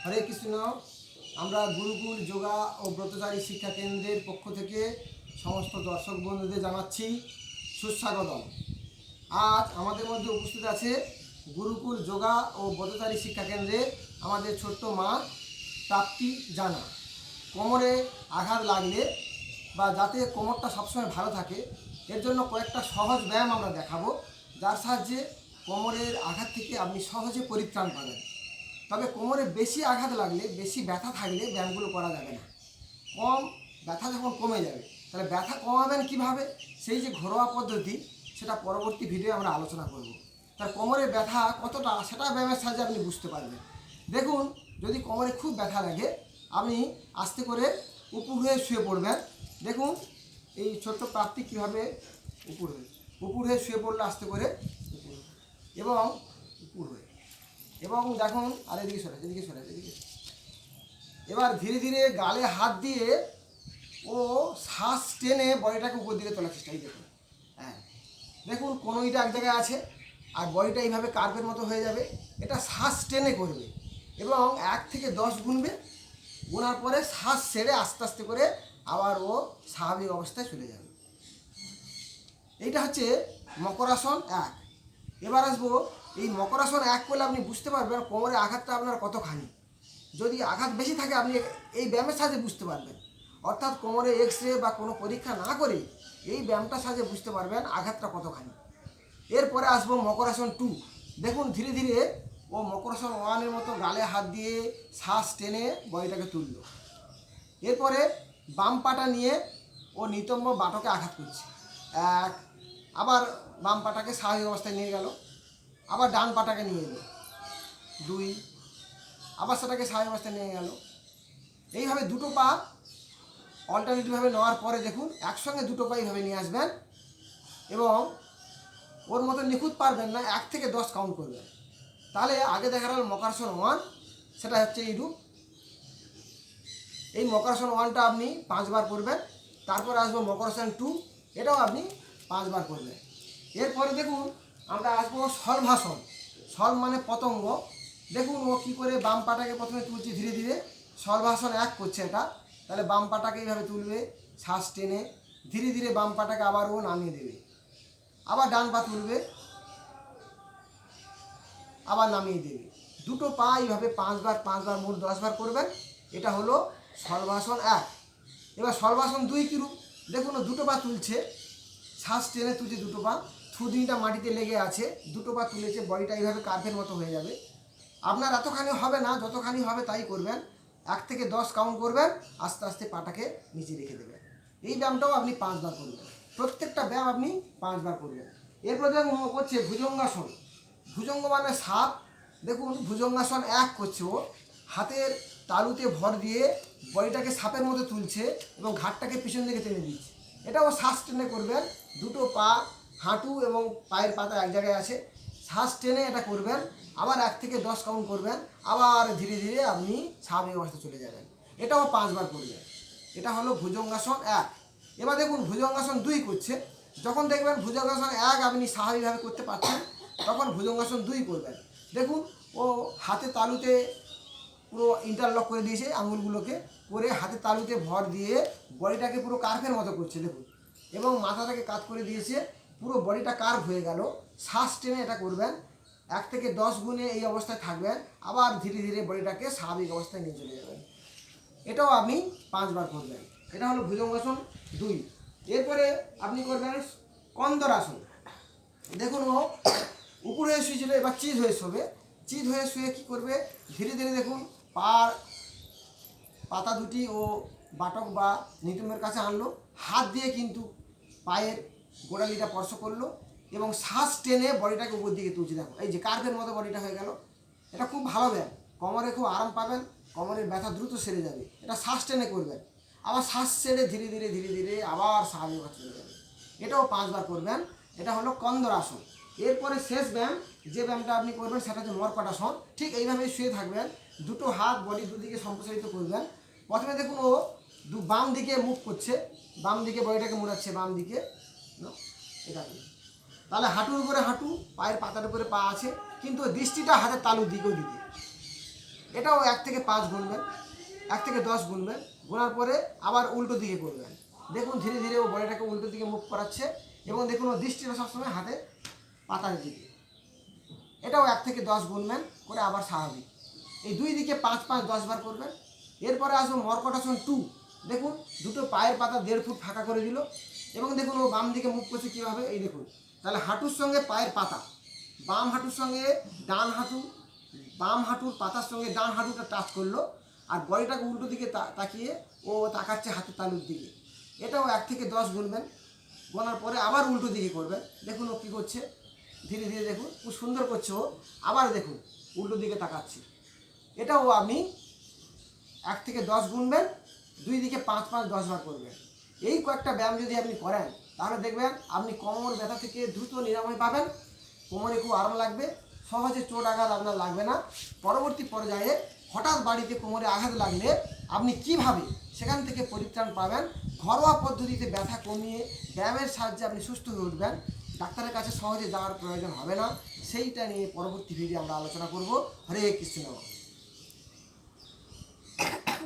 হরে কৃষ্ণ। আমরা গুরুকুল যোগা ও ব্রতচারী শিক্ষা কেন্দ্রের পক্ষ থেকে সমস্ত দর্শক বন্ধুদের জানাচ্ছি সুস্বাগতম। আজ আমাদের মধ্যে উপস্থিত আছে গুরুকুল যোগা ও ব্রতচারী শিক্ষা কেন্দ্রের আমাদের ছোট্ট মা প্রাপ্তি জানা। কোমরে আঘাত লাগলে বা যাতে কোমরটা সবসময় ভালো থাকে এর জন্য কয়েকটা সহজ ব্যায়াম আমরা দেখাবো, যার সাহায্যে কোমরের আঘাত থেকে আপনি সহজে পরিত্রাণ পাবেন। তবে কোমরে বেশি আঘাত লাগলে, বেশি ব্যথা থাকলে ব্যায়ামগুলো করা যাবে না। কম ব্যথা যখন কমে যাবে, তাহলে ব্যথা কমাবেন কীভাবে, সেই যে ঘরোয়া পদ্ধতি, সেটা পরবর্তী ভিডিও আমরা আলোচনা করব। তার কোমরে ব্যথা কতটা সেটা ব্যায়ামের সাহায্যে আপনি বুঝতে পারবেন। দেখুন, যদি কোমরে খুব ব্যথা লাগে, আপনি আস্তে করে উপুর হয়ে শুয়ে পড়বেন। দেখুন এই ছোট্ট প্রাপ্তি কীভাবে উপুর হয়ে শুয়ে পড়লে আস্তে করে উপুর এবং উপুর হয়ে, এবং দেখুন আর এদিকে সরে। এবার ধীরে ধীরে গালে হাত দিয়ে ও শ্বাস টেনে বডিটাকে উপর দিকে তোলার চেষ্টা। এই দেখুন, হ্যাঁ দেখুন কোনোইটা এক জায়গায় আছে আর বডিটা এইভাবে কার্ভের মতো হয়ে যাবে। এটা শ্বাস টেনে করবে এবং 1 থেকে 10 গুনবে। গোনার পরে শ্বাস ছেড়ে আস্তে আস্তে করে আবার ও স্বাভাবিক অবস্থায় চলে যাবে। এইটা হচ্ছে মকরাসন 1। এবার আসবো, এই মকরাসন 1 করলে আপনি বুঝতে পারবেন কোমরে আঘাতটা আপনার কতখানি। যদি আঘাত বেশি থাকে আপনি এই ব্যায়ামের সাহায্যে বুঝতে পারবেন, অর্থাৎ কোমরে এক্স-রে বা কোনো পরীক্ষা না করে এই ব্যায়ামটার সাহায্যে বুঝতে পারবেন আঘাতটা কতখানি। এরপরে আসবো মকরাসন 2। দেখুন ধীরে ধীরে ও মকরাসন 1-এর মতো গালে হাত দিয়ে শ্বাস টেনে বডিটাকে তুলল। এরপরে বাম পাটা নিয়ে ও নিতম্ব বাটকে আঘাত করছে। 1, আবার বাম পাটাকে স্বাভাবিক অবস্থায় নিয়ে গেল, আবার ডান পাটাকে নিয়ে এলো 2, আবার সেটাকে স্বাভাবিক অবস্থায় নিয়ে গেল। এইভাবে দুটো পা অল্টারনেটিভভাবে নেওয়ার পরে দেখুন একসঙ্গে দুটো পা এইভাবে নিয়ে আসবেন এবং ওর মতো নিখুঁত পারবেন না, 1 থেকে 10 কাউন্ট করবেন। তাহলে আগে দেখা গেল মকরাসন 1, সেটা হচ্ছে এই রূপ। এই মকরাসন 1টা আপনি 5 বার করবেন। তারপরে আসবো মকরাসন 2, এটাও আপনি 5 বার করবেন। এরপরে দেখুন আমরা আসবো শলভাসন। শল মানে পতঙ্গ। দেখুন ও কী করে বাম পাটাকে প্রথমে তুলছে ধীরে ধীরে, শলভাসন 1 করছে এটা। তাহলে বাম পাটাকে এইভাবে তুলবে শ্বাস টেনে, ধীরে ধীরে বাম পাটাকে আবার ও নামিয়ে দেবে, আবার ডান পা তুলবে, আবার নামিয়ে দেবে। দুটো পা এইভাবে 5 বার মোট 10 বার করবেন। এটা হলো শলভাসন 1। এবার শলভাসন 2 কী রূপ, দেখুন ও দুটো পা তুলছে, শ্বাস টেনে তুলছে দুটো পা, থুতনিটা মাটিতে লেগে আছে, দুটো পা তুলেছে, বডিটা এইভাবে কার্ভের মতো হয়ে যাবে। আপনার এতখানি হবে না, যতখানি হবে তাই করবেন। 1 থেকে 10 কাউন্ট করবেন, আস্তে আস্তে পাটাকে নিচে রেখে দেবেন। এই ব্যায়ামটাও আপনি 5 বার করবেন। প্রত্যেকটা ব্যায়াম আপনি 5 বার করবেন। এরপর দেখুন ও করছে ভুজঙ্গাসন। ভুজঙ্গ মানে সাপ। দেখুন ভুজঙ্গাসন 1 করছে ও, হাতের তালুতে ভর দিয়ে বডিটাকে সাপের মতো তুলছে এবং ঘাটটাকে পিছন দিকে টেনে দিচ্ছে। এটাও শ্বাস টেনে করবেন। দুটো পা, হাঁটু এবং পায়ের পাতা এক জায়গায় আছে, শ্বাস টেনে এটা করবেন। আবার 1 থেকে 10 কাউন্ট করবেন, আবার ধীরে ধীরে আপনি স্বাভাবিক অবস্থায় চলে যাবেন। এটাও 5 বার করবেন। এটা হলো ভুজঙ্গাসন 1। এবার দেখুন ভুজঙ্গাসন 2 করছে। যখন দেখবেন ভুজঙ্গাসন 1 আপনি স্বাভাবিকভাবে করতে পারছেন, তখন ভুজঙ্গাসন 2 করবেন। দেখুন ও হাতে তালুতে পুরো ইন্টারলক করে দিয়েছে আঙুলগুলোকে, করে হাতে তালুতে ভর দিয়ে বডিটাকে পুরো কার্ভের মতো করছে দেখুন, এবং মাথাটাকে কাত করে দিয়েছে, পুরো বডিটা কার্ভ হয়ে গেল। শ্বাস টেনে এটা করবেন, 1 থেকে 10 গুণে এই অবস্থায় থাকবেন, আবার ধীরে ধীরে বডিটাকে স্বাভাবিক অবস্থায় নিয়ে চলে যাবেন। এটাও আপনি 5 বার করবেন। এটা হলো ভুজঙ্গাসন 2। এরপরে আপনি করবেন কন্দরাসন। দেখুন ও উপরে হয়ে শুয়েছিল, এবার চিত হয়ে শোবে। চিত হয়ে শুয়ে কী করবে, ধীরে ধীরে দেখুন পাতা দুটি ও বাটক বা নিতম্বের কাছে আনলো, হাত দিয়ে কিন্তু পায়ের গোড়ালিটা স্পর্শ করলো এবং শ্বাস টেনে বডিটাকে উপর দিকে তুলছে। দেখো এই যে কার্ভের মতো বডিটা হয়ে গেল। এটা খুব ভালো ব্যায়াম, কোমরে খুব আরাম পাবেন, কোমরের ব্যথা দ্রুত সেরে যাবে। এটা শ্বাস টেনে করবেন, আবার শ্বাস ছেড়ে ধীরে ধীরে আবার স্বাভাবিক চলে যাবে। এটাও 5 বার করবেন। এটা হলো কন্দরাসন। এরপরে শেষ ব্যায়াম যে ব্যায়ামটা আপনি করবেন সেটা হচ্ছে মর্কটাসন। ঠিক এইভাবেই শুয়ে থাকবেন, দুটো হাত বডি দুদিকে সম্প্রসারিত করবেন। প্রথমে দেখুন ও বাম দিকে মুভ করছে, বাম দিকে বডিটাকে মোড়াচ্ছে, বাম দিকে এটা। তাহলে হাঁটুর উপরে হাঁটু, পায়ের পাতার উপরে পা আছে, কিন্তু দৃষ্টিটা হাতের তালুর দিকেও দিকে। এটাও 1 থেকে 5 গুনবেন, 1 থেকে 10 গুনবেন, গোনার পরে আবার উল্টো দিকে করবেন। দেখুন ধীরে ধীরে ও বডিটাকে উল্টো দিকে মুভ করাচ্ছে এবং দেখুন ও দৃষ্টিটা সবসময় হাতে পাতার দিকে। এটাও 1 থেকে 10 গুনবেন করে আবার স্বাভাবিক। এই দুই দিকে 5 5 10 বার করবেন। এরপরে আসবো মর্কটাসন 2। দেখুন দুটো পায়ের পাতা 1.5 ফুট ফাঁকা করে দিল এবং দেখুন ও বাম দিকে মুভ করছে কীভাবে, এই দেখুন। তাহলে হাঁটুর সঙ্গে পায়ের পাতা, বাম হাঁটুর সঙ্গে ডান হাঁটু, বাম হাঁটুর পাতার সঙ্গে ডান হাঁটুটা টাচ করলো আর বডিটাকে উল্টো দিকে তাকিয়ে ও তাকাচ্ছে হাতের তালুর দিকে। এটাও 1 থেকে 10 গুনবেন, গোনার পরে আবার উল্টো দিকে করবেন। দেখুন ও কী করছে, ধীরে ধীরে দেখুন খুব সুন্দর করছে ও। আবার দেখুন উল্টো দিকে তাকাচ্ছে। এটাও আপনি 1 থেকে 10 গুনবেন, দুই দিকে 5 5 10 বার করবেন। এই কয়েকটা ব্যায়াম যদি আপনি করেন তাহলে দেখবেন আপনি কোমর ব্যথা থেকে দ্রুত নিরাময় পাবেন, কোমরে খুব আরাম লাগবে, সহজে চোট আঘাত আপনার লাগবে না। পরবর্তী পর্যায়ে হঠাৎ বাড়িতে কোমরে আঘাত লাগলে আপনি কিভাবে সেখান থেকে পরিত্রাণ পাবেন, ঘরোয়া পদ্ধতিতে ব্যথা কমিয়ে ব্যায়ামের সাহায্যে আপনি সুস্থ হয়ে উঠবেন, ডাক্তারের কাছে সহজে যাওয়ার প্রয়োজন হবে না, সেইটা নিয়ে পরবর্তী ভিডিও আমরা আলোচনা করব। হরে কৃষ্ণ।